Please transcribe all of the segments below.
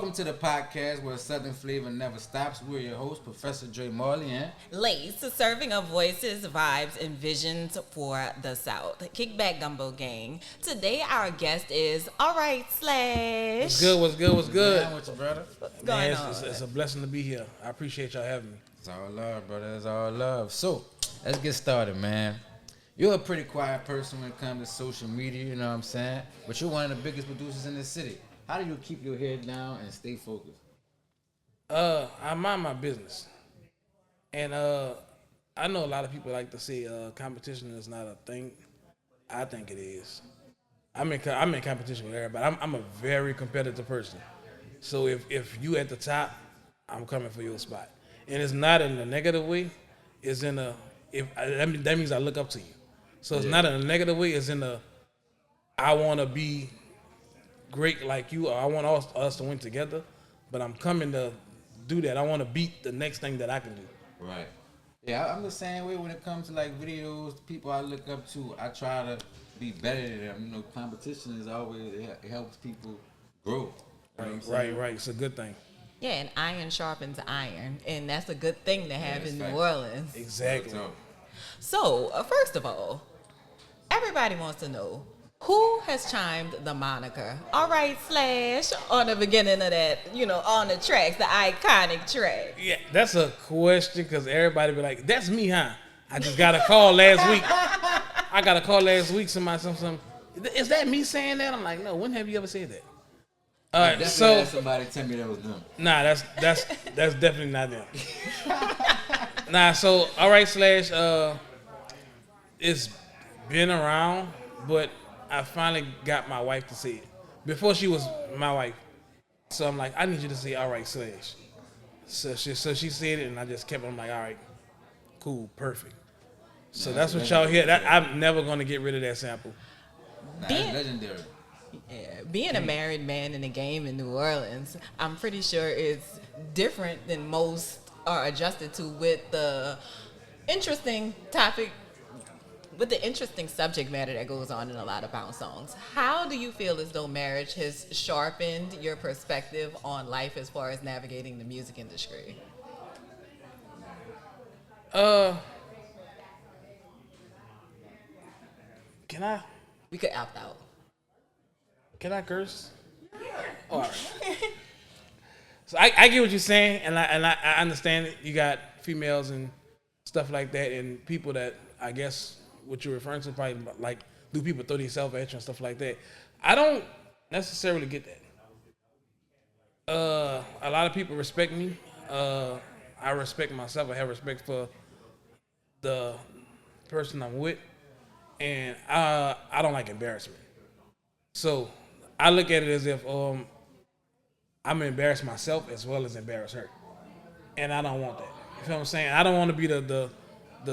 Welcome to the podcast where Southern flavor never stops. We're your host, Professor Dre Marley, and Lace, serving of voices, vibes, and visions for the South. Kickback Gumbo Gang. Today our guest is Alright Slash. What's good? What's good? What's good? down with you, brother. What's going Man, on? it's a blessing to be here. I appreciate y'all having me. It's all love, brother. It's all love. So, let's get started, man. You're a pretty quiet person when it comes to social media, you know what I'm saying? But you're one of the biggest producers in the city. How do you keep your head down and stay focused? I mind my business, and I know a lot of people like to say competition is not a thing. I think it is. I'm in competition with everybody. I'm a very competitive person. So if you at the top, I'm coming for your spot, and it's not in a negative way. It's in a that means I look up to you. So it's not in a negative way. It's in a I want to be great like you, or I want us to win together, but I'm coming to do that. I want to beat the next thing that I can do. Right. Yeah, I'm the same way when it comes to like videos, people I look up to. I try to be better than them. You know, competition is always it helps people grow. You know what I'm saying? Right. It's a good thing. Yeah, and iron sharpens iron, and that's a good thing to have that's in facts. New Orleans. Exactly. So, first of all, everybody wants to know who has chimed the moniker Alright Slash on the beginning of that, on the tracks, the iconic track. Yeah, that's a question because everybody be like, "That's me, huh?" I just got a call last week. I got a call last week. Something. Is that me saying that? I'm like, no. When have you ever said that? Definitely had somebody tell me that was them. Nah, that's definitely not them. Nah, so Alright Slash, it's been around, but I finally got my wife to say it. Before she was my wife. So I'm like, I need you to say Alright Slash. So she said it, and I just kept it. I'm like, all right, cool, perfect. So that's what y'all hear. I'm never going to get rid of that sample. Nah, Being- it's legendary. Yeah, being a married man in the game in New Orleans, I'm pretty sure it's different than most are adjusted to with the interesting topic, with the interesting subject matter that goes on in a lot of bounce songs. How do you feel as though marriage has sharpened your perspective on life as far as navigating the music industry? Can I We could opt out. curse? All right. So I get what you're saying, and I understand it. You got females and stuff like that, and people that I guess what you're referring to probably like do people throw themselves at you and stuff like that. I don't necessarily get that. A lot of people respect me. I respect myself. I have respect for the person I'm with, and I don't like embarrassment. So I look at it as if I'm embarrass myself as well as embarrass her, and I don't want that. You feel what I'm saying? I don't want to be the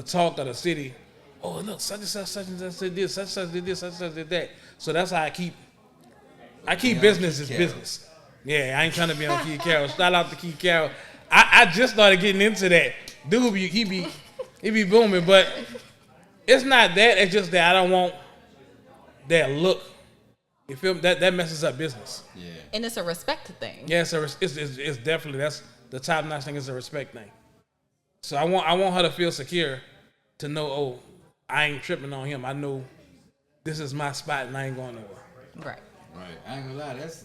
talk of the city. Oh look, such and such did this, such and such did this, such and such did that. So that's how I keep business as business. Yeah, I ain't trying to be on Keith Carroll. Shout out to Keith Carroll. I just started getting into that. Dude, he be booming, but it's not that. It's just that I don't want that look. You feel me? That messes up business. Yeah. And it's a respect thing. Yeah, it's definitely, that's the top notch thing, is a respect thing. So I want her to feel secure, to know, oh, I ain't tripping on him. I know this is my spot and I ain't going nowhere. Right. Right. I ain't gonna lie. That's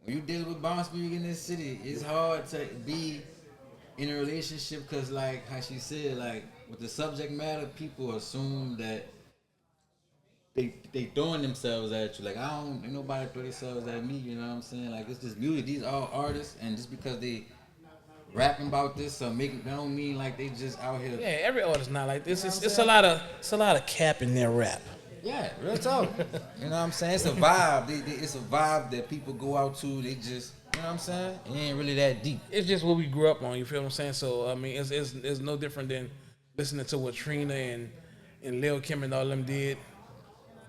when you deal with bounce music in this city. It's hard to be in a relationship because, like how she said, like with the subject matter, people assume that they throwing themselves at you. Like ain't nobody throw themselves at me. You know what I'm saying? Like it's just music. These are all artists, and just because they rapping about this or making, that don't mean like they just out here. Yeah, every artist not like this. It's a lot of cap in their rap. Yeah, real talk. You know what I'm saying? It's a vibe. It's a vibe that people go out to. They just, you know what I'm saying? It ain't really that deep. It's just what we grew up on. You feel what I'm saying? So I mean, it's no different than listening to what Trina and Lil Kim and all them did.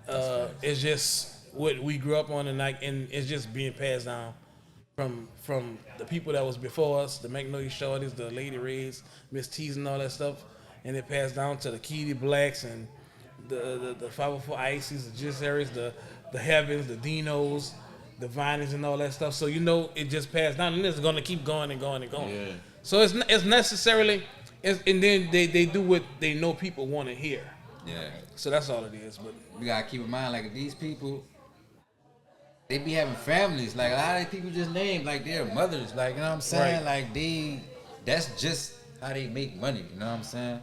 It's just what we grew up on, and it's just being passed down from the people that was before us, the Magnolia Shorties, the Lady Reds, Miss T's, and all that stuff, and it passed down to the Keedy Blacks and the 504 Ices, the Jizz Aries, the Heavens, the Dinos, the vinings and all that stuff. So you know it just passed down, and it's gonna keep going and going and going. Yeah. So it's necessarily, and then they do what they know people want to hear. Yeah. So that's all it is. But We gotta keep in mind, like, these people, they be having families. Like, a lot of these people just named like their mothers. Like, you know what I'm saying? Right. Like, that's just how they make money. You know what I'm saying?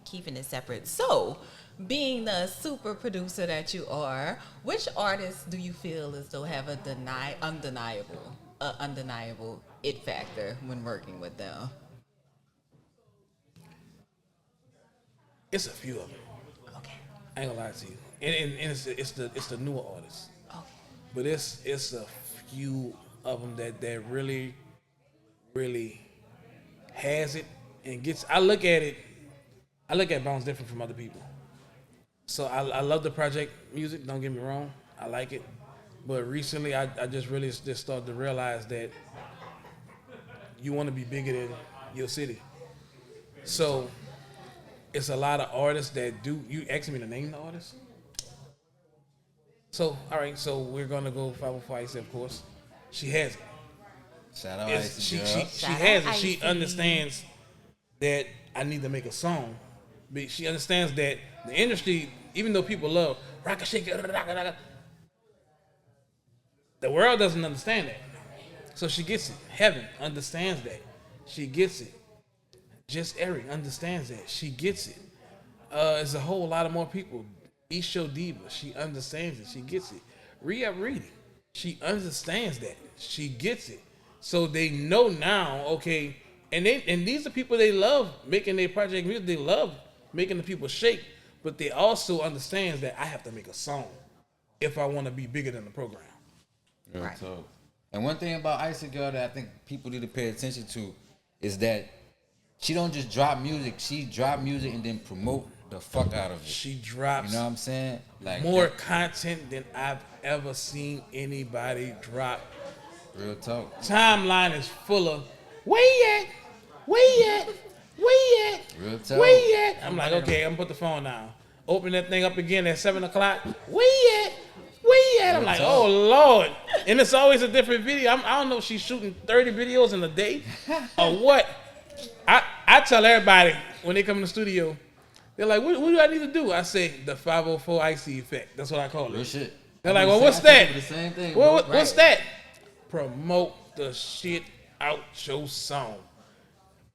Keeping it separate. So, being the super producer that you are, which artists do you feel as though have a undeniable it factor when working with them? it's a few of them. Okay. I ain't gonna lie to you, and it's the newer artists. Okay. But it's a few of them that really has it and gets. I look at Bounce different from other people. So I love the project music. Don't get me wrong, I like it. But recently, I just really just started to realize that you want to be bigger than your city. So it's a lot of artists that do. You asking me to name the artists? So all right, so we're gonna go 504 Icy, of course. She has it. Shout out It's- Icy she Girl. she Shout has out it. She Icy. understands that I need to make a song. But she understands that the industry, even though people love rock shake, the world doesn't understand that. So she gets it. Heaven understands that. She gets it. Just Eric understands that. She gets it. There's a whole lot of more people. East Show Diva, she understands it. She gets it. Re-Up Reading, she understands that. She gets it. So they know now, okay, and these are people they love making their project music. They love making the people shake, but they also understands that I have to make a song if I want to be bigger than the program. Real Right. talk. And one thing about Icy Girl that I think people need to pay attention to is that she don't just drop music. She drop music and then promote the fuck out of it. She drops You know what I'm saying? Like more that- content than I've ever seen anybody drop. Real talk. Timeline is full of where you at? Where you at? Where you at? Real talk. Where you at? I'm like, okay, I'm gonna put the phone down. Open that thing up again at 7 o'clock. Where you at? Where you at? I'm Real like, talk. oh Lord. And it's always a different video. I don't know if she's shooting 30 videos in a day or what. I tell everybody when they come in the studio, they're like, what do I need to do? I say the 504 Icy effect. That's what I call Real it. shit. They're I like, do well, the what's same- I that? tell people the same thing. Well, bro. what's Right. that? Promote the shit out your song.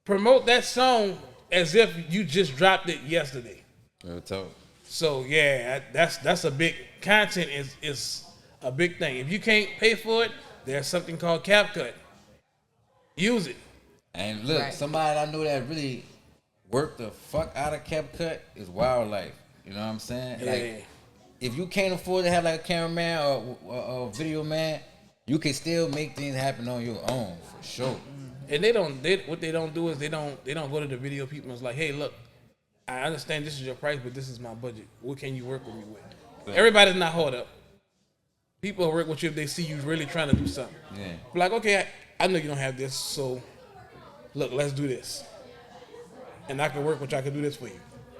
Promote that song as if you just dropped it yesterday. Real talk. So yeah, that's a big content is a big thing. If you can't pay for it, there's something called CapCut. Use it. And look, Right. somebody I know that really worked the fuck out of CapCut is Wildlife. You know what I'm saying? Yeah. Like, if you can't afford to have like a cameraman or a video man, you can still make things happen on your own for sure. And what they don't do is they don't go to the video people and it's like, hey, look, I understand this is your price, but this is my budget. What can you work with me with? Yeah. Everybody's not hard up. People will work with you if they see you really trying to do something. Yeah. Be like, okay, I know you don't have this, so look, let's do this. And I can work with you, I can do this for you.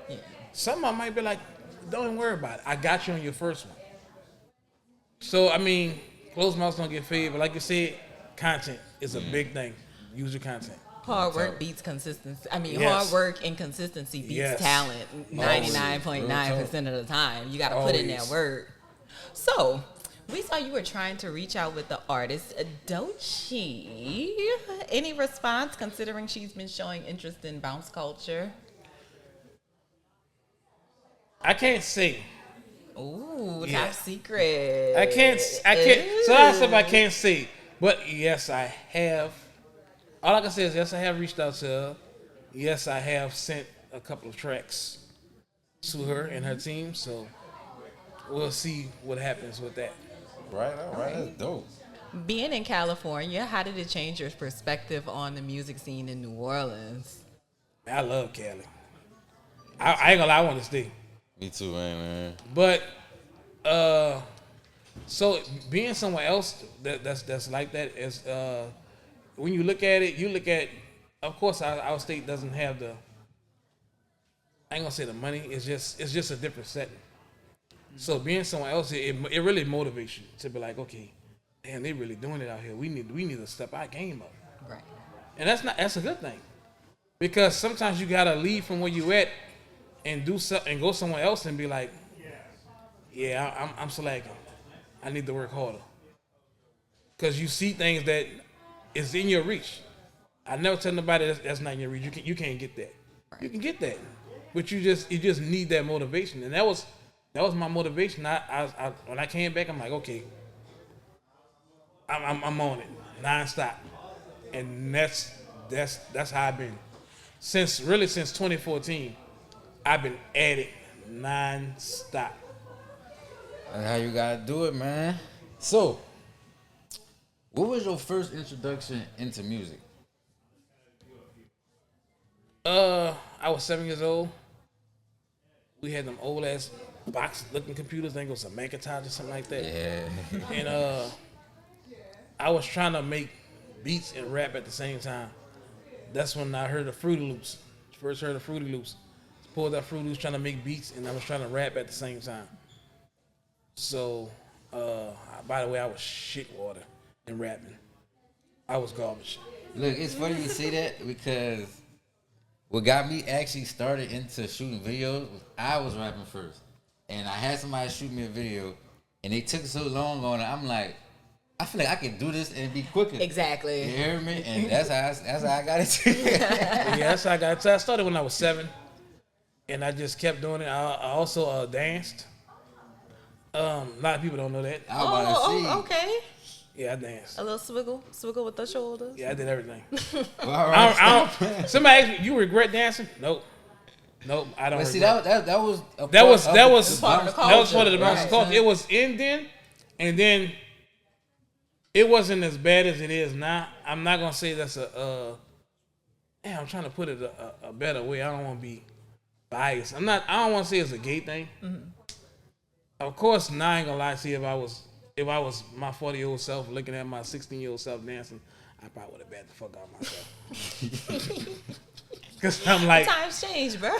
Yeah. Some of them might be like, don't even worry about it. I got you on your first one. So, I mean, closed mouths don't get fed, but like you said, content is a big thing. Use your content. Hard work beats consistency. I mean, Yes. hard work and consistency beats Yes. talent 99.9% of the time. You got to put in that Always. work. So, we saw you were trying to reach out with the artist Doechii. Any response considering she's been showing interest in bounce culture? I can't say. Ooh, Yeah. top secret. I can't. So that's stuff I can't say. But yes, I have. All I can say is yes, I have reached out to her. Yes, I have sent a couple of tracks to her and her team. So we'll see what happens with that. Right, all right, that's dope. Being in California, how did it change your perspective on the music scene in New Orleans? I love Cali. I ain't gonna lie, I want to stay. Me too, man. But so being somewhere else that's like that is when you look at it, of course our state doesn't have the, I ain't gonna say the money, it's just a different setting. So being somewhere else, it really motivates you to be like, okay, damn, they really doing it out here. We need to step our game up. Right. And that's a good thing. Because sometimes you gotta leave from where you at and do something and go somewhere else and be like, yeah, I'm slacking. I need to work harder. Because you see things that is in your reach. I never tell nobody that's not in your reach. You can't get that. Right. You can get that, but you just need that motivation, and that was my motivation. I when I came back, I'm like, okay, I'm on it nonstop, and that's how I've been since 2014. I've been at it nonstop. That's how you gotta do it, man. So, what was your first introduction into music? I was 7 years old. We had them old ass box looking computers. I think it was a Macintosh or something like that. Yeah. And I was trying to make beats and rap at the same time. That's when I heard of Fruity Loops. First heard of Fruity Loops. Pulled out Fruity Loops trying to make beats, and I was trying to rap at the same time. So, by the way, I was shit water in rapping. I was garbage. Look, it's funny you say that because what got me actually started into shooting videos was I was rapping first. And I had somebody shoot me a video, and they took so long on it, I'm like, I feel like I can do this and be quicker. Exactly. You hear me? And that's how I got it. Yeah, that's how I got it. So I started when I was 7, and I just kept doing it. I also danced. A lot of people don't know that. I was about to see. Okay. Yeah, I danced. A little swiggle with the shoulders. Yeah, I did everything. Well, all right, I don't, somebody asked me, "You regret dancing?" Nope, I don't. But see, regret. that was part of the culture. That was part of the bounce Right. culture. It was in then, and then it wasn't as bad as it is now. I'm not gonna say that's I'm trying to put it a better way. I don't want to be biased. I don't want to say it's a gay thing. Mm-hmm. Of course, now I ain't gonna lie to you. If I was my 40-year-old self looking at my 16-year-old self dancing, I probably would have bat the fuck out of myself. Because I'm like, times change, bro.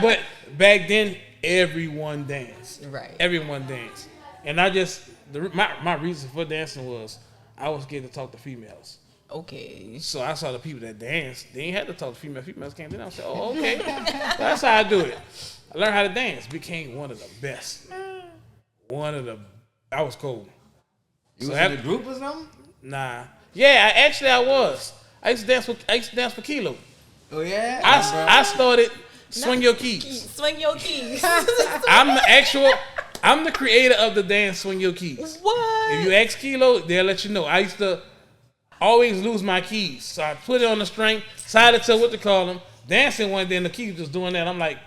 but back then, everyone danced. Right. Everyone danced. And my reason for dancing was I was scared to talk to females. Okay. So I saw the people that danced. They ain't had to talk to females. Females came in. I said, oh, okay. That's how I do it. I learned how to dance. Became one of the best. I was cold. You was in a group or something? Nah. Yeah, I was. I used to dance for Kilo. Oh yeah. I started Swing Your Keys. Swing your keys. I'm the creator of the dance Swing Your Keys. What? If you ask Kilo, they'll let you know. I used to always lose my keys, so I put it on the string, decided to what to call them, dancing one day, and the keys was doing that. I'm like,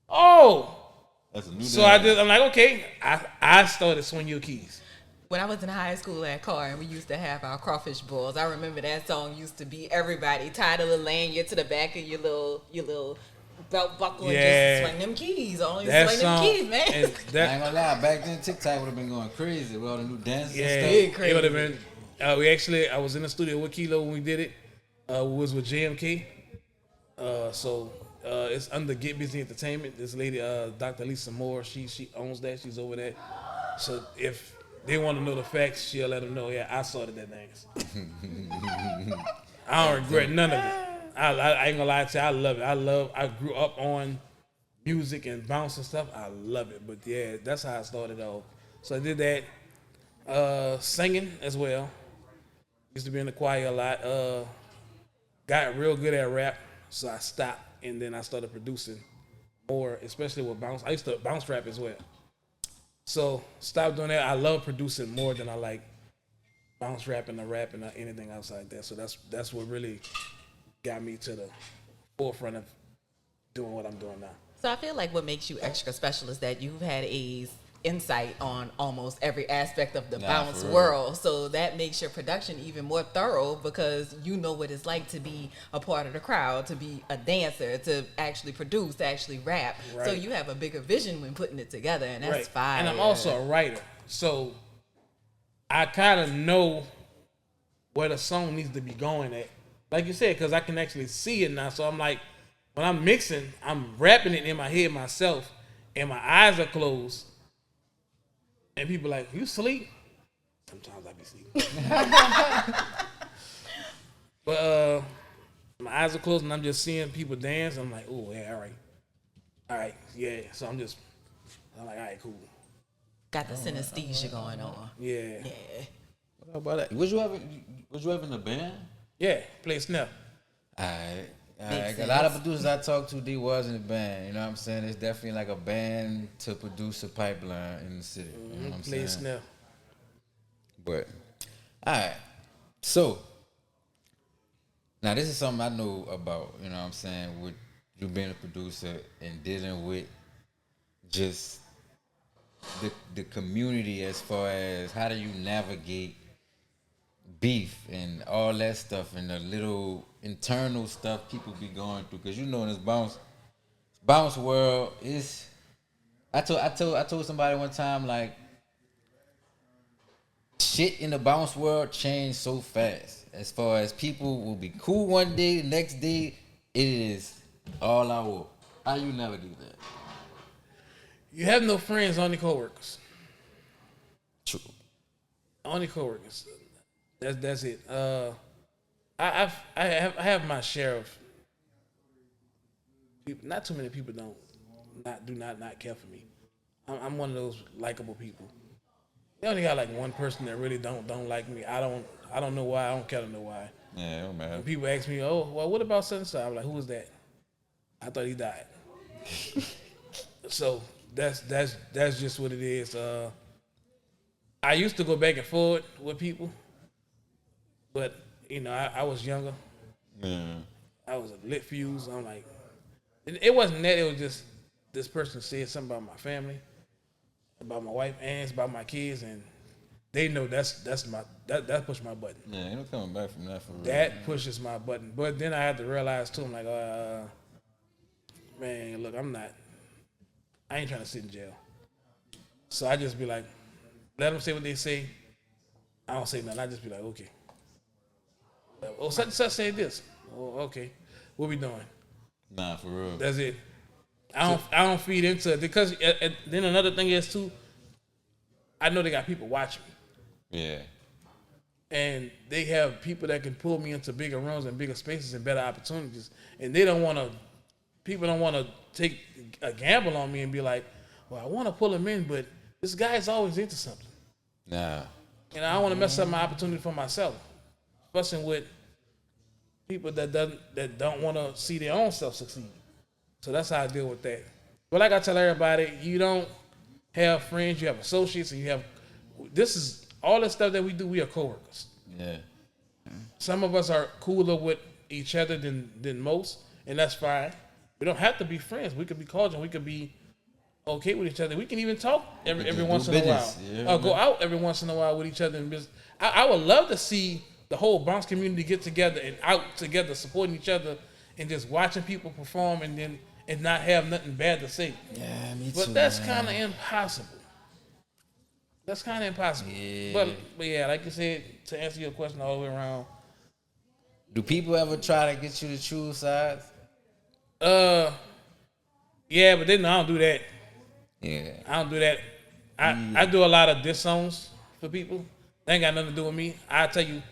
oh. That's a new so dance. I'm like, okay. I started Swing Your Keys. When I was in high school at Carr and we used to have our crawfish balls, I remember that song used to be everybody tied a little lanyard to the back of your little belt buckle and just swing them keys. Only swing them keys, man. I ain't gonna lie, back then TikTok would have been going crazy with all the new dances and stuff. It would have been. I was in the studio with Kilo when we did it. We was with JMK. It's under Get Busy Entertainment. This lady, Dr. Lisa Moore, she owns that. She's over there. So if they want to know the facts, she'll let them know. Yeah, I started that dance. I don't regret none of it. I ain't gonna lie to you. I love it. I grew up on music and bounce and stuff. I love it. But yeah, that's how I started off. So I did that. Singing as well. Used to be in the choir a lot. Got real good at rap, so I stopped, and then I started producing more, especially with bounce. I used to bounce rap as well. So stopped doing that. I love producing more than I like bounce rapping or rapping or anything else like that. So that's what really got me to the forefront of doing what I'm doing now. So I feel like what makes you extra special is that you've had a insight on almost every aspect of the bounce world. So that makes your production even more thorough because you know what it's like to be a part of the crowd, to be a dancer, to actually produce, to actually rap. Right. So you have a bigger vision when putting it together, and that's fine. And I'm also a writer. So I kind of know where the song needs to be going at. Like you said, because I can actually see it now. So I'm like, when I'm mixing, I'm rapping it in my head myself, and my eyes are closed. And people like, you sleep? Sometimes I be sleeping. But my eyes are closed and I'm just seeing people dance. I'm like, oh yeah, all right, yeah. So I'm like, all right, cool. Got the synesthesia going on. Yeah. What about that? Was you ever in a band? Yeah, play snap. Alright. Makes A lot of sense. producers I talked to, they was in a band. You know what I'm saying? It's definitely like a band to produce a pipeline in the city. You know what I'm Play saying? snap. But, alright. So, now this is something I know about, you know what I'm saying, with you being a producer and dealing with just the community as far as how do you navigate beef and all that stuff and the little internal stuff people be going through. Cause you know in this bounce world is I told somebody one time like shit in the bounce world changed so fast. As far as people will be cool one day, the next day it is all out. How you navigate that? You have no friends, only coworkers. True. Only coworkers. That's it. I have my share of people. Not too many people do not care for me. I'm one of those likable people. They only got like one person that really don't like me. I don't know why. I don't care to know why. Yeah, it don't matter. When people ask me, oh, well, what about such and such? I'm like, who was that? I thought he died. So that's just what it is. I used to go back and forth with people, but you know, I was younger. Yeah. I was a lit fuse. I'm like, it wasn't that. It was just this person said something about my family, about my wife, and it's about my kids, and they know that pushed my button. Yeah, ain't no coming back from that for real. That pushes my button. But then I had to realize too, I'm like, man, look, I ain't trying to sit in jail. So I just be like, let them say what they say. I don't say nothing. I just be like, okay. Oh, such and such said this. Oh, okay. What we doing? Nah, for real. That's it. I don't feed into it because then another thing is too. I know they got people watching me, Yeah. and they have people that can pull me into bigger rooms and bigger spaces and better opportunities, and they don't want to. People don't want to take a gamble on me and be like, well, I want to pull him in, but this guy's always into something. Nah. And I don't want to mess up my opportunity for myself, fussing with people that don't want to see their own self succeed. So that's how I deal with that. But like I tell everybody, you don't have friends, you have associates, and you have. This is all the stuff that we do. We are coworkers. Yeah. Some of us are cooler with each other than most, and that's fine. We don't have to be friends. We could be cordial. We could be okay with each other. We can even talk every once in a while. Yeah, Or go out every once in a while with each other. And business. I would love to see the whole Bronx community get together and out together, supporting each other, and just watching people perform, and not have nothing bad to say. Yeah, me too. But that's kind of impossible. That's kind of impossible. Yeah. But yeah, like you said, to answer your question all the way around. Do people ever try to get you to choose sides? Yeah, but then I don't do that. Yeah. I don't do that. I do a lot of diss songs for people. They ain't got nothing to do with me. I tell you,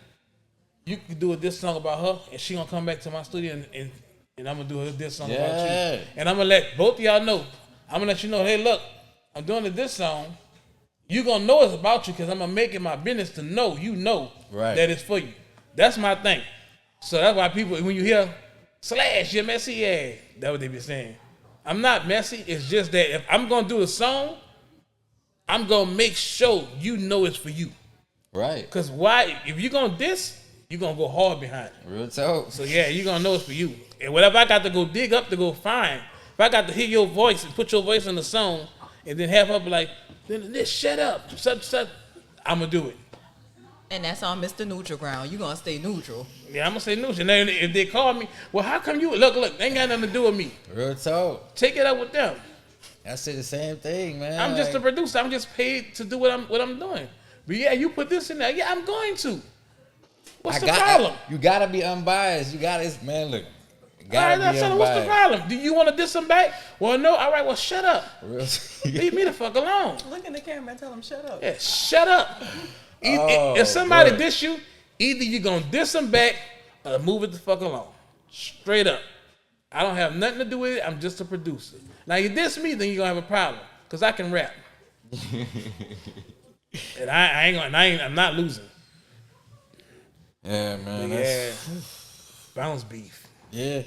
you can do a diss song about her, and she gonna come back to my studio, and I'm gonna do a diss song about you. And I'm gonna let both of y'all know. I'm gonna let you know, hey, look, I'm doing a diss song. You gonna know it's about you because I'm gonna make it my business to know you know that it's for you. That's my thing. So that's why people, when you hear Slash, you're messy, yeah, that's what they be saying. I'm not messy. It's just that if I'm gonna do a song, I'm gonna make sure you know it's for you. Right. Cause why? If you're gonna diss, you're gonna go hard behind it. Real talk. So yeah, you're gonna know it's for you. And whatever I got to go dig up to go find, if I got to hear your voice and put your voice in the song, and then have her be like, then this shut up, such, I'm gonna do it. And that's on Mr. Neutral Ground. You gonna stay neutral. Yeah, I'm gonna say neutral. And then if they call me, well, how come you look? They ain't got nothing to do with me. Real talk. Take it up with them. I say the same thing, man. I'm just a producer. I'm just paid to do what I'm doing. But yeah, you put this in there. Yeah, I'm going to. What's the problem? You gotta be unbiased. You gotta, man. Look, All right, now, son, what's the problem? Do you want to diss them back? Well, no. All right, well, shut up. Leave me the fuck alone. Look in the camera and tell him shut up. Yeah, shut up. If somebody diss you, either you gonna diss them back or move it the fuck along. Straight up. I don't have nothing to do with it. I'm just a producer. Now you diss me, then you gonna have a problem because I can rap, and I'm not losing. Yeah, man. Yeah, bounce beef. Yeah.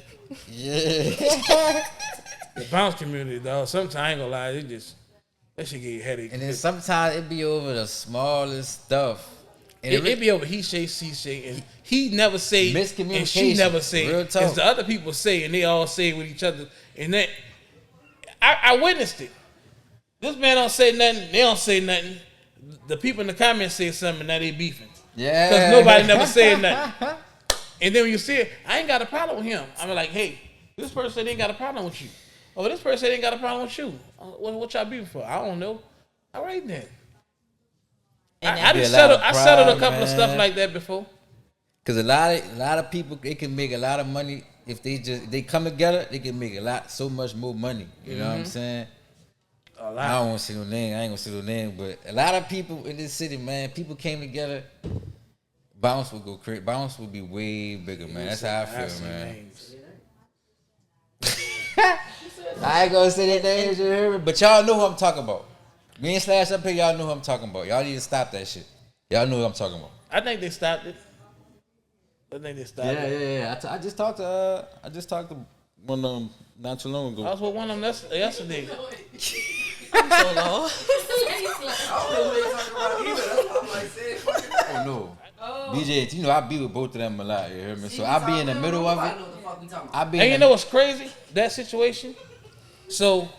The bounce community, dog. Sometimes I ain't gonna lie, that shit get you a headache. And then sometimes it be over the smallest stuff. And It be over he say, she say, and he never say, miscommunication. and she never say. Real talk. It's the other people say, and they all say it with each other. And that I witnessed it. This man don't say nothing. They don't say nothing. The people in the comments say something, and now they beefing. Yeah. Because nobody never said nothing. And then when you see it, I ain't got a problem with him. I'm like, hey, this person ain't got a problem with you. Oh, this person ain't got a problem with you. What y'all beefing for? I don't know. All right then. I settled a couple of stuff like that before. Cause a lot of people, they can make a lot of money if they come together. They can make so much more money. You know what I'm saying? A lot. I don't want to say no name. I ain't gonna say no name, but a lot of people in this city, man, people came together. Bounce would go crazy. Bounce would be way bigger, man. That's how I feel, man. Names. I ain't gonna say that names, you hear me? But y'all know who I'm talking about. Me and Slash up here, y'all know who I'm talking about. Y'all need to stop that shit. Y'all know who I'm talking about. I think they stopped it. Yeah. I just talked to one of them not too long ago. I was with one of them yesterday. So long. Oh no. BJ, you know I be with both of them a lot, you hear me? So I be in the middle of it. And you know what's crazy? That situation. So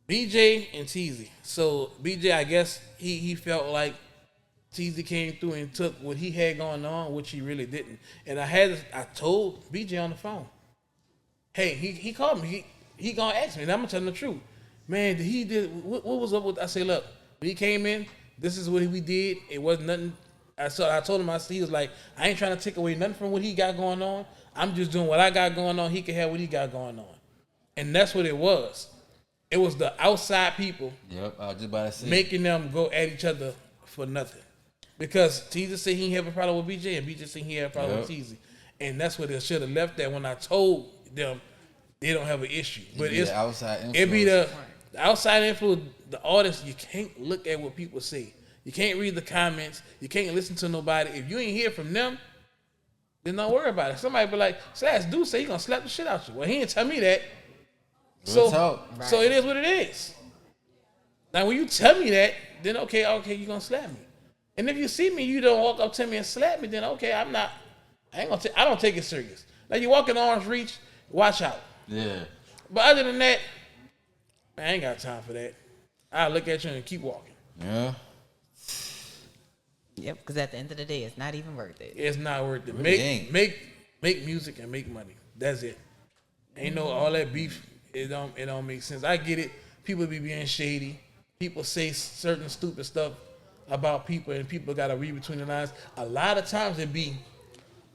BJ and Teezy. So BJ, I guess he felt like Teezy came through and took what he had going on, which he really didn't. And I told BJ on the phone, hey, he called me. He gonna ask me, and I'm gonna tell him the truth. Man, what was up with? I say, look, when he came in, this is what we did. It wasn't nothing. I told him, he was like, I ain't trying to take away nothing from what he got going on. I'm just doing what I got going on. He can have what he got going on. And that's what it was. It was the outside people I was just about to say. making them go at each other for nothing. Because Teezy said he didn't have a problem with BJ, and BJ said he had a problem with Teezy. And that's what they should have left at when I told them they don't have an issue. But it's the outside influence. It be the outside influence, the artist. You can't look at what people say. You can't read the comments. You can't listen to nobody. If you ain't hear from them, then don't worry about it. Somebody be like, Slash, dude say he gonna slap the shit out you. Well, he didn't tell me that. So it is what it is. Now, when you tell me that, then okay, you gonna slap me. And if you see me, you don't walk up to me and slap me, then okay, I don't take it serious. Now you walk in arm's reach, watch out. Yeah. But other than that, man, I ain't got time for that. I'll look at you and keep walking. Yeah. Yep, because at the end of the day, it's not even worth it. It's not worth it. Really Make music and make money. That's it. Ain't no all that beef. It don't make sense. I get it. People be being shady. People say certain stupid stuff about people, and people got to read between the lines. A lot of times it be,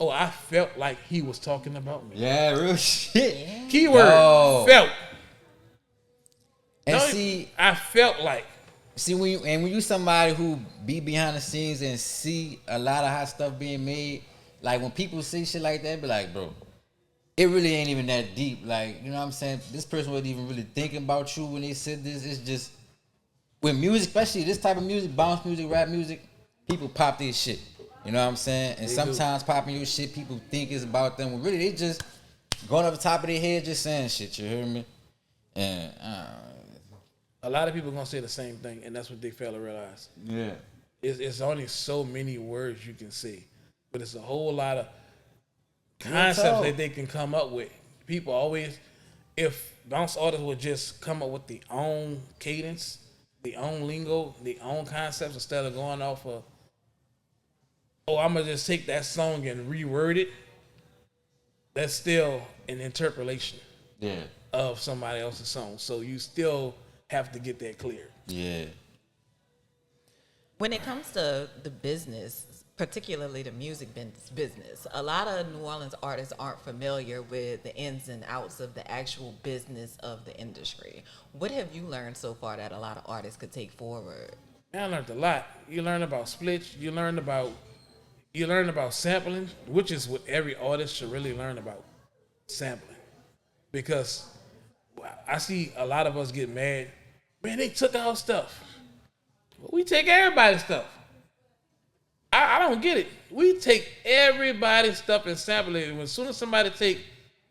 oh, I felt like he was talking about me. Yeah, real shit. Yeah. Keyword, felt. And I felt like. See, when you somebody who be behind the scenes and see a lot of hot stuff being made, like when people say shit like that, be like, bro, it really ain't even that deep. Like, you know what I'm saying? This person wasn't even really thinking about you when they said this. It's just, with music, especially this type of music, bounce music, rap music, people pop their shit. You know what I'm saying? And sometimes popping your shit, people think it's about them. When really, they just going up the top of their head just saying shit, you hear me? And, a lot of people gonna say the same thing, and that's what they fail to realize. yeah. It's only so many words you can say, but it's a whole lot of concepts that they can come up with. People always, if bounce artists would just come up with their own cadence, their own lingo, their own concepts, instead of going off of, oh, I'm gonna just take that song and reword it. That's still an interpolation of somebody else's song. So you still have to get that clear. Yeah. When it comes to the business, particularly the music business, a lot of New Orleans artists aren't familiar with the ins and outs of the actual business of the industry. What have you learned so far that a lot of artists could take forward? Man, I learned a lot. You learn about splits. You learn about sampling, which is what every artist should really learn about, sampling. Because I see a lot of us get mad. Man, they took our stuff. We take everybody's stuff. I don't get it. We take everybody's stuff and sample it. And as soon as somebody take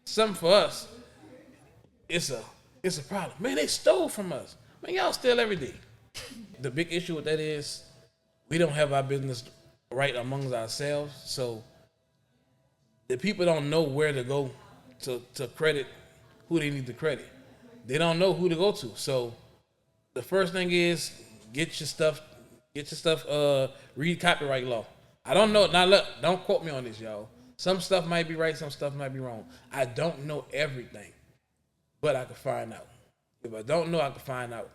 something for us, it's a problem. Man, they stole from us. Man, y'all steal every day. The big issue with that is we don't have our business right amongst ourselves. So the people don't know where to go to credit who they need to credit. They don't know who to go to. So the first thing is get your stuff, read copyright law. I don't know. Now look, don't quote me on this, y'all. Some stuff might be right, some stuff might be wrong. I don't know everything, but I can find out. If I don't know, I can find out.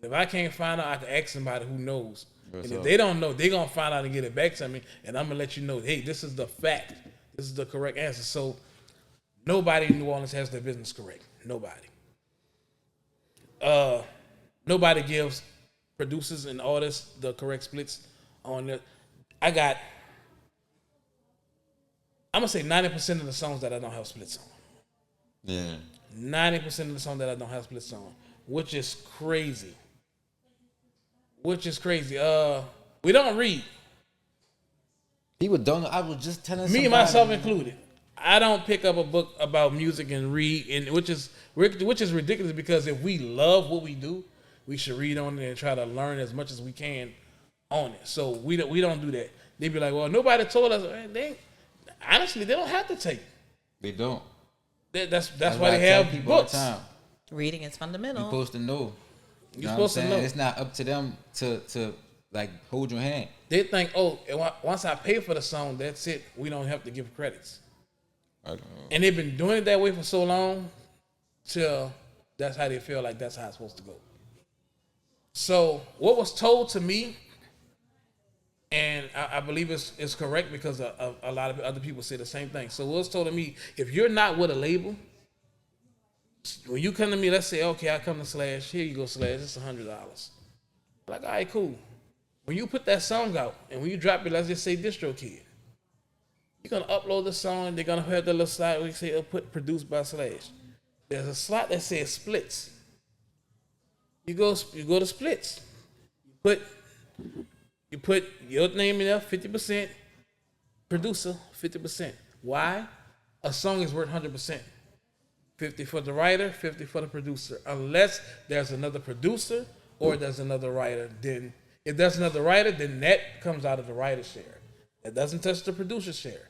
If I can't find out, I can ask somebody who knows. And if they don't know, they're going to find out and get it back to me, and I'm going to let you know, hey, this is the fact. This is the correct answer. So nobody in New Orleans has their business correct. Nobody. Nobody gives producers and artists the correct splits on it. I'm going to say 90% of the songs that I don't have splits on. Yeah. 90% of the songs that I don't have splits on, which is crazy. We don't read. People don't know. I was just telling Me, somebody. myself included. I don't pick up a book about music and read, and which is ridiculous because if we love what we do, we should read on it and try to learn as much as we can on it. So we don't do that. They be like, well, nobody told us. Honestly, they don't have to take it. They don't. That's why they have people all the books. time. Reading is fundamental. You're supposed to know. You're supposed to know. It's not up to them to like hold your hand. They think, oh, once I pay for the song, that's it. We don't have to give credits. I don't know. And they've been doing it that way for so long till that's how they feel like that's how it's supposed to go. So what was told to me, and I believe it's correct because a lot of other people say the same thing. So what was told to me, if you're not with a label, when you come to me, let's say, okay, I come to Slash, here you go, Slash, it's $100. Like, all right, cool. When you put that song out, and when you drop it, let's just say DistroKid, you're going to upload the song, they're going to have the little slide where you say, produced by Slash. There's a slot that says splits. You go to splits. You put your name in there, 50%, producer, 50%. Why? A song is worth 100%. 50 for the writer, 50 for the producer. Unless there's another producer or there's another writer, then if there's another writer, then that comes out of the writer's share. That doesn't touch the producer's share.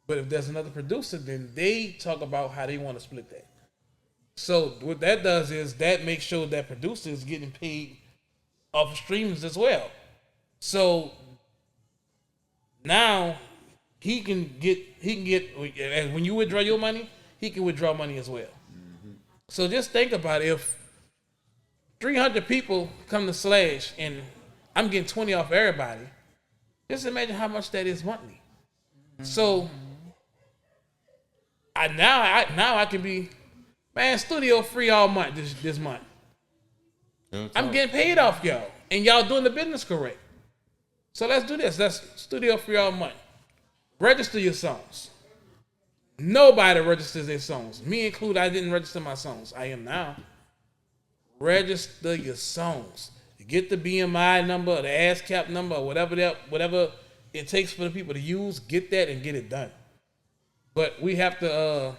But if there's another producer, then they talk about how they want to split that. So what that does is that makes sure that producer is getting paid off of streams as well. So now he can get and when you withdraw your money, he can withdraw money as well. Mm-hmm. So just think about it. If 300 people come to Slash and I'm getting 20 off everybody, just imagine how much that is monthly. Mm-hmm. So I can be, man, studio free all month this month. I'm getting paid off y'all, and y'all doing the business correct. So let's do this. Let's studio free all month. Register your songs. Nobody registers their songs. Me included, I didn't register my songs. I am now. Register your songs. Get the BMI number, the ASCAP number, or whatever it takes for the people to use. Get that and get it done. But we have to,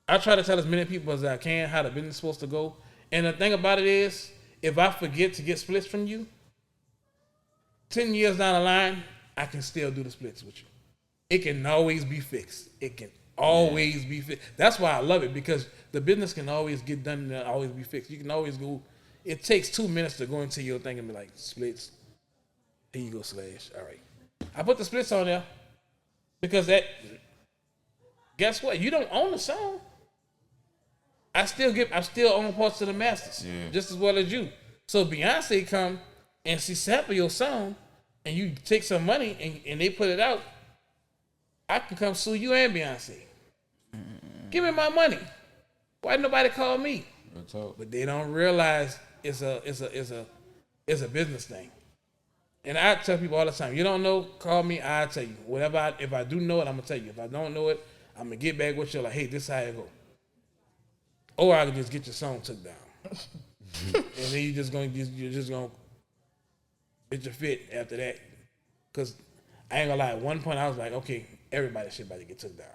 I try to tell as many people as I can how the business is supposed to go. And the thing about it is, if I forget to get splits from you, 10 years down the line, I can still do the splits with you. It can always be fixed. It can always be fixed. That's why I love it, because the business can always get done and always be fixed. You can always go. It takes 2 minutes to go into your thing and be like, splits. Here you go, Slash. All right. I put the splits on there because guess what? You don't own the song. I still own parts of the masters just as well as you. So Beyonce come and she sample your song and you take some money and they put it out, I can come sue you and Beyonce. Give me my money. Why nobody call me? But they don't realize it's a business thing. And I tell people all the time, you don't know, call me, I'll tell you. If I do know it, I'm gonna tell you. If I don't know it, I'm gonna get back with you like, hey, this is how it go. Or I can just get your song took down. And then you're just gonna get your fit after that. Cause I ain't gonna lie, at one point I was like, okay, everybody's shit about to get took down.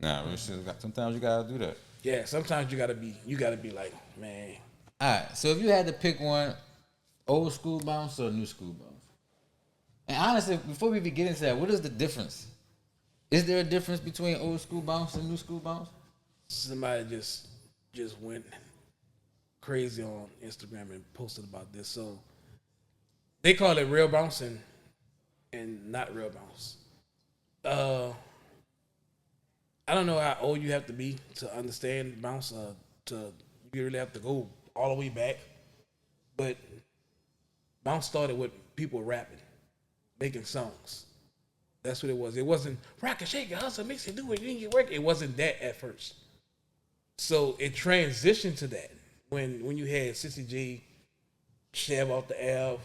Nah, sometimes you gotta do that. Yeah, sometimes you gotta be like, man. Alright, so if you had to pick one, old school bounce or new school bounce? And honestly, before we even get into that, what is the difference? Is there a difference between old school bounce and new school bounce? Somebody just went crazy on Instagram and posted about this. So they call it real bounce and not real bounce. I don't know how old you have to be to understand bounce. You really have to go all the way back. But bounce started with people rapping, making songs. That's what it was. It wasn't rock and shake it, hustle, mix it, do it, you didn't get work. It wasn't that at first. So it transitioned to that when you had Sissy J, Chev off the Ave,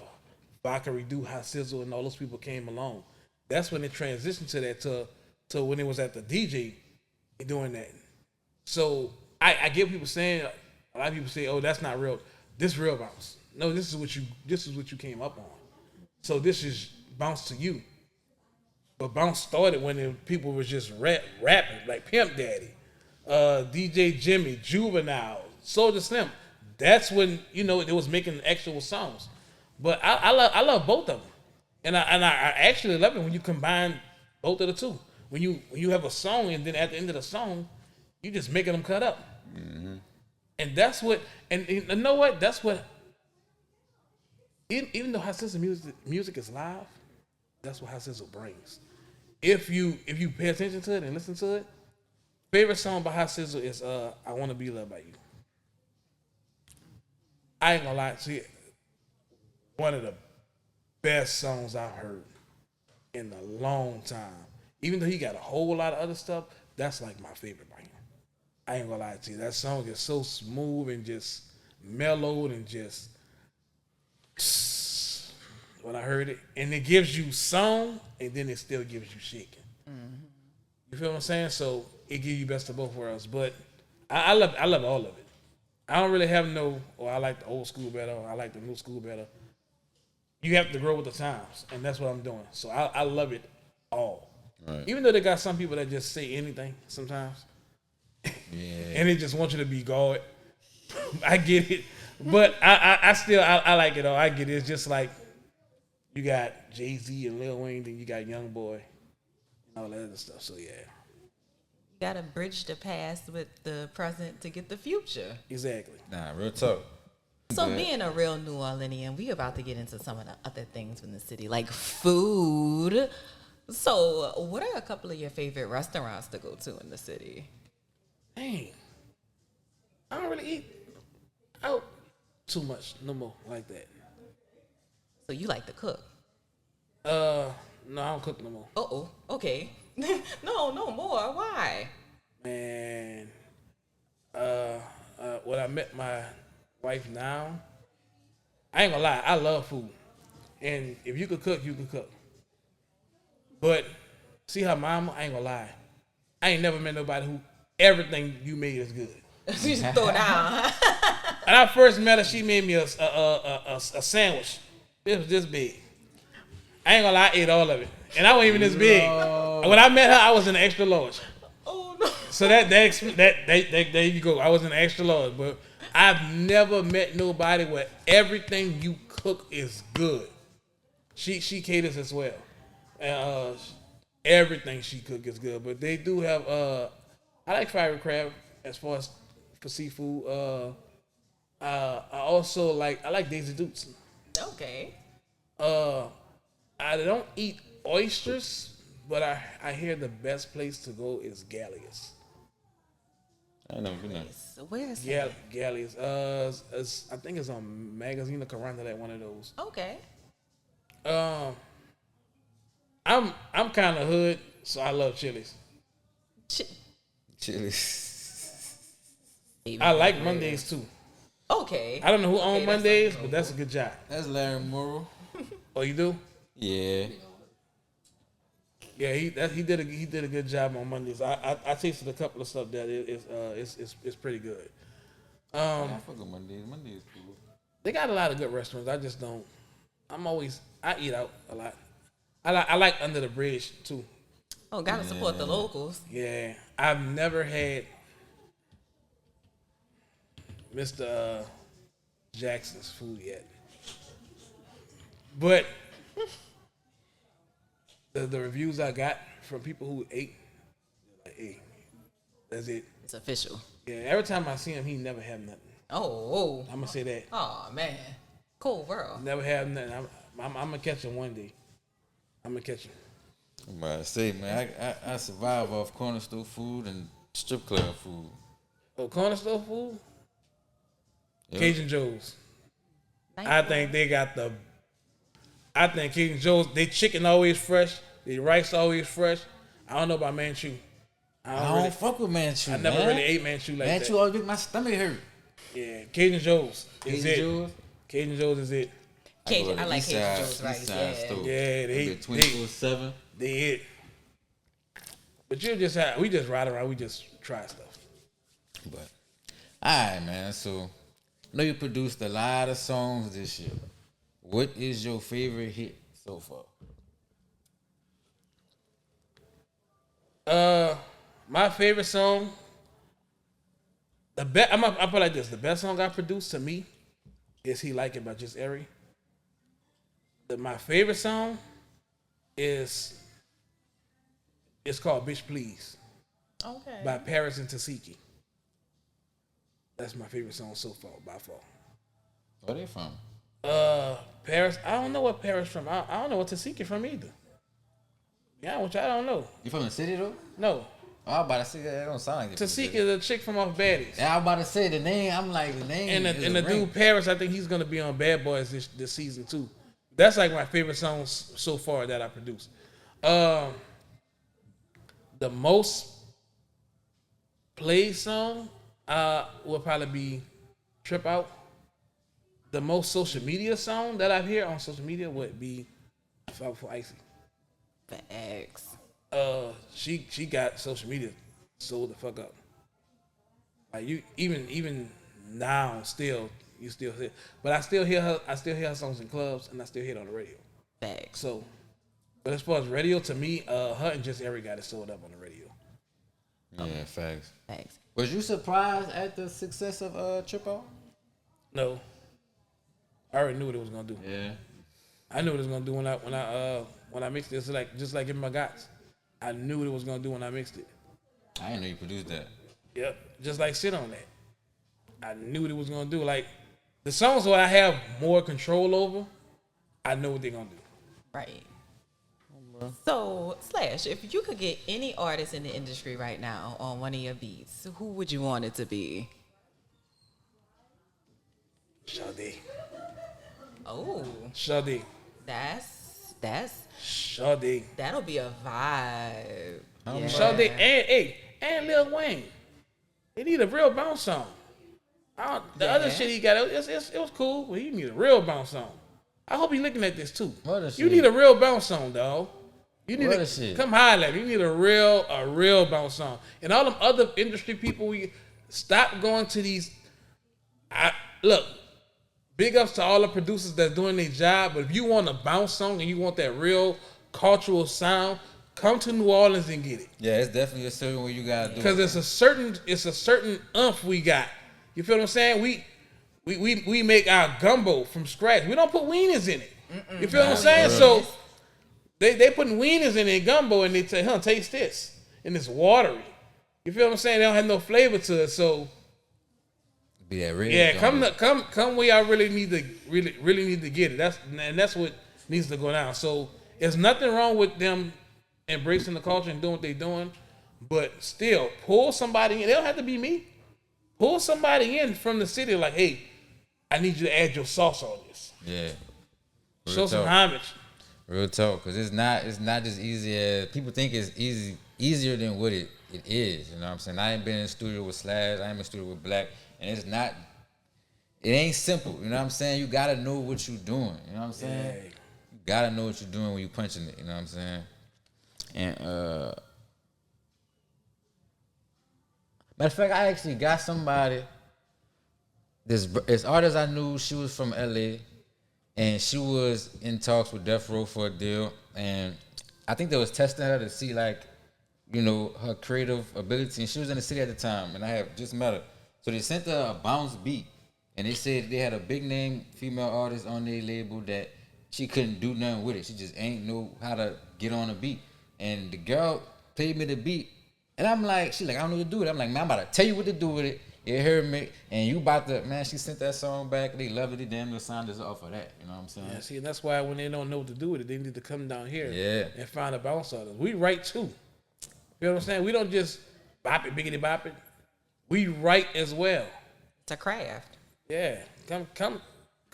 Vodka Redo, Hot Sizzle, and all those people came along. That's when it transitioned to that to when it was at the DJ doing that. So I get people saying, a lot of people say, oh, that's not real. This real bounce. No, this is what you came up on. So this is bounce to you. But bounce started when people was just rapping, like Pimp Daddy, DJ Jimmy, Juvenile, Soulja Slim. That's when, it was making actual songs. But I love both of them. And I actually love it when you combine both of the two. When you have a song and then at the end of the song, you just making them cut up. Mm-hmm. And that's what, and you know what? That's what, even though Hot Sizzle music is live, that's what Hot Sizzle brings. If you pay attention to it and listen to it, favorite song by Hot Sizzle is I Wanna Be Loved by You. I ain't gonna lie to you, one of the best songs I've heard in a long time. Even though he got a whole lot of other stuff, that's like my favorite by him. I ain't gonna lie to you, that song is so smooth and just mellowed and just when I heard it, and it gives you song, and then it still gives you shaking. Mm-hmm. You feel what I'm saying? So it gives you best of both worlds. But I love all of it. I don't really have I like the old school better, or I like the new school better. You have to grow with the times, and that's what I'm doing. So I love it all. Right. Even though they got some people that just say anything sometimes, and they just want you to be God. I get it, but I still like it all. I get it. It's just like, you got Jay-Z and Lil Wayne, then you got Young Boy, and all that other stuff. So, yeah. You got to bridge the past with the present to get the future. Exactly. Nah, real talk. So, being a real New Orleanian, we about to get into some of the other things in the city, like food. So, what are a couple of your favorite restaurants to go to in the city? Dang. I don't really eat out too much no more like that. So you like to cook? No, I don't cook no more. Uh-oh, okay. No more. Why? Man, when I met my wife now, I ain't gonna lie, I love food. And if you could cook, you could cook. But see her mama, I ain't gonna lie, I ain't never met nobody who everything you made is good. You just throw it down. When I first met her, she made me a sandwich. It was this big. I ain't gonna lie, I ate all of it. And I wasn't even this big. When I met her, I was in the extra large. Oh, no. So that there you go. I was in the extra large. But I've never met nobody where everything you cook is good. She caters as well. Everything she cook is good. But they do have, I like fried crab as far as for seafood. I also like Daisy Dukes. Okay. I don't eat oysters, but I hear the best place to go is Gallius. I never been there. Where is it? Gallius. I think it's on Magazine of Corona, that one of those. Okay. I'm kind of hood, so I love Chili's. Chili's. I like Mondays too. Okay. I don't know who owns that's Mondays, but that's a good job. That's Larry Morrow. Oh, you do? Yeah. Yeah, he did a good job on Mondays. I tasted a couple of stuff that it's pretty good. I fuck with Mondays. Mondays is cool. They got a lot of good restaurants. I just don't. I eat out a lot. I like Under the Bridge too. Oh, gotta support the locals. Yeah, I've never had Mr. Jackson's food yet, but the reviews I got from people who ate, like, hey, that's it. It's official. Yeah, every time I see him, he never have nothing. Oh. I'm gonna say that. Oh man. Cool world. Never have nothing. I'm gonna catch him one day. I'm gonna catch him. I'm about to say, man, I survive off corner store food and strip club food. Oh, corner store food? Yep. Cajun Joe's. Nice. I think they got the. I think Cajun Joe's. They chicken always fresh. They rice always fresh. I don't know about Manchu. I don't fuck with Manchu. I never really ate Manchu like that. Manchu always make my stomach hurt. Yeah, Cajun Joe's is Cajun it. Joe's? Cajun Joe's is it. Cajun, I like Cajun Joe's rice. Yeah. Yeah, they 24/7. They it. But we just ride around. We just try stuff. But all right, man. So I know you produced a lot of songs this year. What is your favorite hit so far? My favorite song. I put it like this: the best song I produced to me is "He Like It" by Just Airy. My favorite song is it's called "Bitch Please" Okay. by Paris and Tasiki. That's my favorite song so far, by far. Where they from? Paris. I don't know what Paris from. I don't know what Tasiki from either. Yeah, which I don't know. You from the city though? No, Oh, I was about to say that don't sound like it. Tasiki is a chick from off Baddies. Yeah, I was about to say the name. I'm like the name. And the dude Paris, I think he's gonna be on Bad Boys this season too. That's like my favorite songs so far that I produced. The most played song will probably be "Trip Out." The most social media song that I've heard on social media would be "Fall for Icy." Facts. She got social media sold the fuck up. Like you even now you still hear, but I still hear her songs in clubs and I still hear it on the radio. Facts. So, but as far as radio, to me, her and Just Airy got it sold up on the radio. Yeah, facts. Facts. Was you surprised at the success of Trip Out? No, I already knew what it was gonna do. Yeah. I knew what it was gonna do when I mixed it. It's like just like in my guts. I knew what it was gonna do when I mixed it. I didn't know you produced that. Yep, just like Sit On That. I knew what it was gonna do. Like the songs that I have more control over, I know what they're gonna do. Right. So, Slash, if you could get any artist in the industry right now on one of your beats, who would you want it to be? Sade. Oh, Sade. that's Sade. that'll be a vibe. Yeah. Sade and Lil Wayne. They need a real bounce song. The other shit he got, it was cool, but he need a real bounce song. I hope he looking at this too. What a You shit. need a real bounce song, dog. You need What a to shit. come holler at me. You need a real bounce song. And all them other industry people, we stop going to these. Look, big ups to all the producers that's doing their job. But if you want a bounce song and you want that real cultural sound, come to New Orleans and get it. Yeah, it's definitely a certain way you gotta do Because it. it's a certain umph we got. You feel what I'm saying? We make our gumbo from scratch. We don't put wieners in it. You feel what I'm saying? So they putting wieners in their gumbo and they say, "Huh, taste this," and it's watery. You feel what I'm saying? They don't have no flavor to it. So Be that real. yeah, don't come where y'all really need to get it. That's what needs to go down. So there's nothing wrong with them embracing the culture and doing what they're doing, but still pull somebody in. They don't have to be me. Pull somebody in from the city, like, hey, I need you to add your sauce on this. Yeah. Real Show some talk. homage. Real talk, because it's not just easy as people think it's easier than what it is. You know what I'm saying? I ain't been in the studio with Slash, I ain't in the studio with Black, and it ain't simple. You know what I'm saying? You gotta know what you're doing. You know what I'm saying? You gotta know what you're doing when you punching it. You know what I'm saying? And matter of fact, I actually got somebody. This artist I knew, she was from LA, and she was in talks with Death Row for a deal, and I think they was testing her to see like, you know, her creative ability, and she was in the city at the time, and I had just met her. So they sent her a bounce beat, and they said they had a big name female artist on their label that she couldn't do nothing with it. She just ain't know how to get on a beat, and the girl played me the beat, and I'm like, she's like, I don't know what to do with it. I'm like, man, I'm about to tell you what to do with it. You heard me, and you about to, man, she sent that song back. They loved it. They damn near signed us off of that. You know what I'm saying? Yeah, see, that's why when they don't know what to do with it, they need to come down here and find a bounce artist. We write too. You know what I'm saying? We don't just bop it, biggity bop it. We write as well. It's a craft. Yeah. Come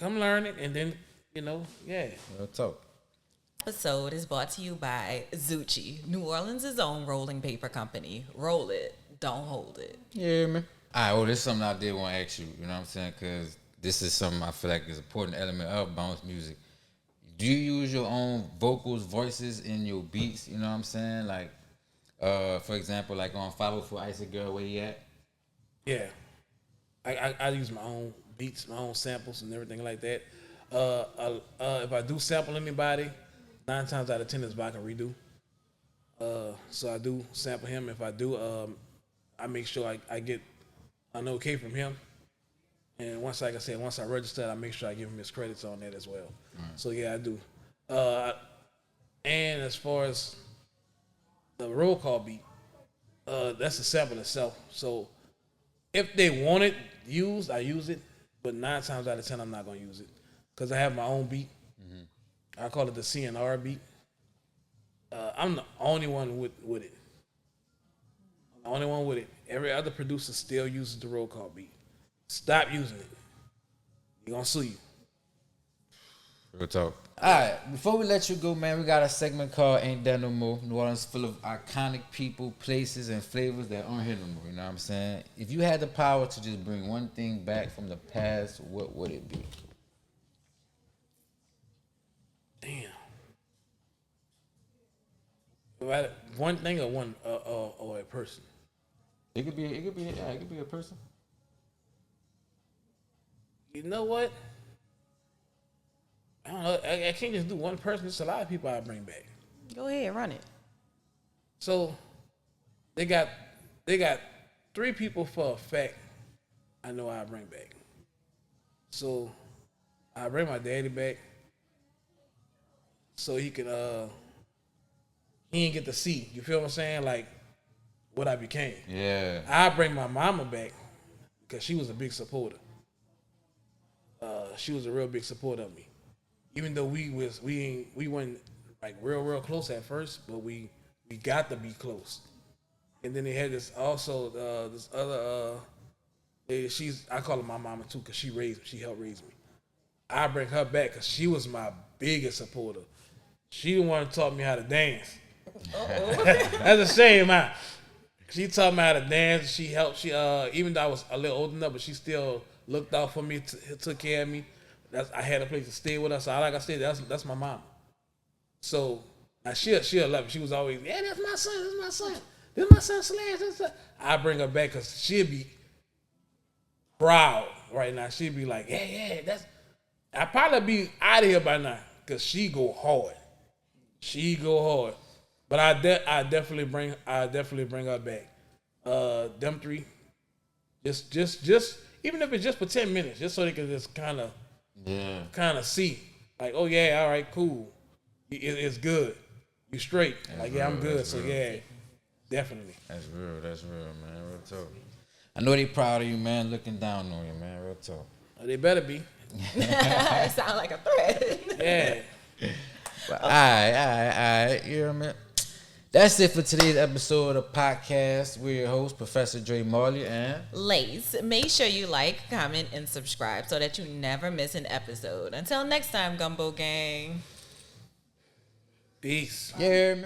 learn it, and then, you know, yeah. Real talk. Episode is brought to you by Zucci, New Orleans' own rolling paper company. Roll it, don't hold it. Yeah, man. All right, well, this is something I did want to ask you, you know what I'm saying? Because this is something I feel like is an important element of bounce music. Do you use your own vocals, voices in your beats, you know what I'm saying? Like, for example, like on 504 Icy Girl, where you at? Yeah. I use my own beats, my own samples and everything like that. If I do sample anybody, 9 times out of 10 is I can redo. So I do sample him. If I do, I make sure I get an okay from him. And once, like I said, once I register, I make sure I give him his credits on that as well. Right. So yeah, I do. And as far as the roll call beat, that's a sample itself. So if they want it used, I use it. But 9 times out of 10, I'm not gonna use it because I have my own beat. I call it the CNR beat. I'm the only one with it. I'm the only one with it. Every other producer still uses the roll call beat. Stop using it. They're gonna sue you. Real talk. All right, before we let you go, man, we got a segment called Ain't That No More. New Orleans full of iconic people, places, and flavors that aren't here no more, you know what I'm saying? If you had the power to just bring one thing back from the past, what would it be? Damn. One thing or one or a person? It could be a person. You know what? I don't know. I can't just do one person. There's a lot of people I bring back. Go ahead, run it. So they got 3 people for a fact I know I bring back. So I bring my daddy back so he can he didn't get to see. You feel what I'm saying? Like what I became. Yeah. I bring my mama back because she was a big supporter. She was a real big supporter of me. Even though we weren't like real close at first, but we got to be close. And then they had this also this other I call her my mama too because she helped raise me. I bring her back because she was my biggest supporter. She the one who taught me how to dance. That's a shame, man. She taught me how to dance. She helped. She even though I was a little old enough, but she still looked out for me, took care of me. I had a place to stay with her. So like I said, that's my mom. So now she'll love it. She was always, yeah, that's my son. That's my son. This my son Slash. I bring her back because she'll be proud right now. She'll be like, yeah, that's. I probably be out of here by now because she go hard. She go hard. But I definitely bring her back. Them 3, just even if it's just for 10 minutes, just so they can just kind of see, like, oh yeah, all right, cool, it's good, you straight, that's like yeah, real, I'm good, so real. Yeah, definitely. That's real, man, real talk. I know they proud of you, man, looking down on you, man, real talk. They better be. It sound like a threat. Yeah. All right, you know what I mean? That's it for today's episode of PotCast. We're your host, Professor Dre Marley and Lace. Make sure you like, comment, and subscribe so that you never miss an episode. Until next time, Gumbo Gang. Peace. Yeah.